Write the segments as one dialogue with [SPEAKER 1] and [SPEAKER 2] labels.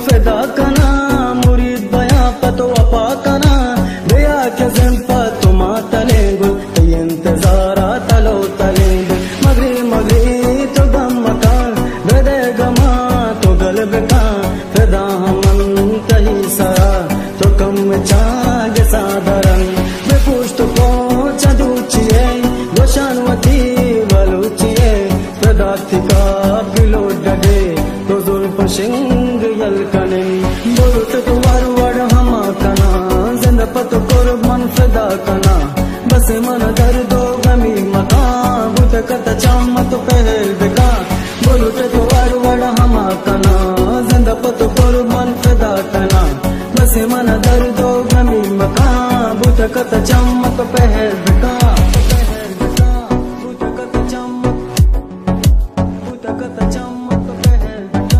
[SPEAKER 1] फिदा कना मुरीद बया पतो अपा कना बया के ज़िंपा तुमा तलेंगुल इंतज़ारा तलो तलेंगुल मगरी मगरी तो गम मकान बेदे गमा तो गलब का फिदा हमन तही सरा तो कम चागे सादरन बेपुष्ट को चदूचिए गोशानवती बलूचिए फिदा थिका बिलो डगे तो जुल्फ शिंग यलकने बुरुत तो वरवड़ हमा कना जिंद पत कुर्बान फिदा कना बस मन दर्दो गमी मका बुत कत चामत पहल बिका बुरुत तो वरवड़ हमा कना जिंद पत कुर्बान फिदा कना बस मन दर्दो गमी मका बुत कत चामत पहल बिका बुत कत चामत पहल बिका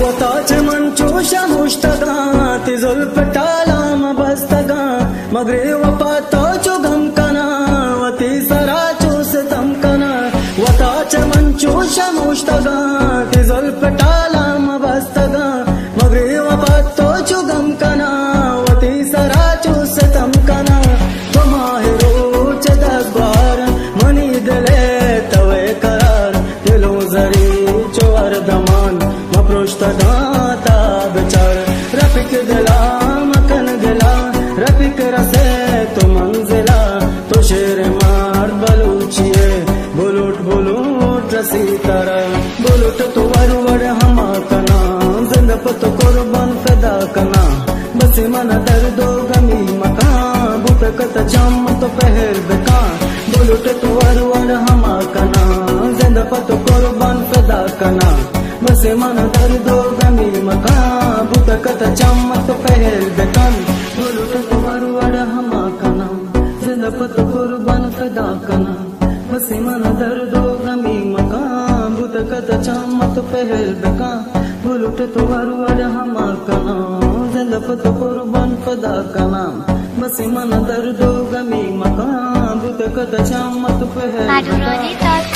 [SPEAKER 1] वताच मंचूशा मुश्तगा ती जुल्फ टालाम बस्तगा मगरे वपातो चुगम कना वती सरा चूस तम कना वताच मंचूशा मुश्तगा ती जुल्फ टालाम बस्तगा मगरे वपातो चुगम कना वती सरा चूस तम कना तुम्हारो चदबार मनी दिले तवे करार दिलो जरी चोर दमान मप्रोश्तगा ताबचार रफिक दिला मकन दिला रफिक रसे तो मंजिला तो शेर मार बलूचिए बुलुट बुलुट रसी तरह बुलुट तो वरवड़ हमा कना जिंद पत कुर्बान फिदा कना बस मन दर्दो गमी मका बुत कत चाम तो पहल बिका बुलुट तो वरवड़ हमा कना जिंद पत कुर्बान फिदा कना बस मन दर्दो गमी मका बुत कत चमत पहल बेकन बुलुट तो वरवड़ हमा कना जिंद पत कुर्बान फिदा कना बस मन दर्दो गमी मका बुत कत चमत पहल बेका बुलुट तो वरवड़ हमा कना जिंद पत कुर्बान फिदा कना बस मन दर्दो गमी मका बुत कत चमत पहल बेका।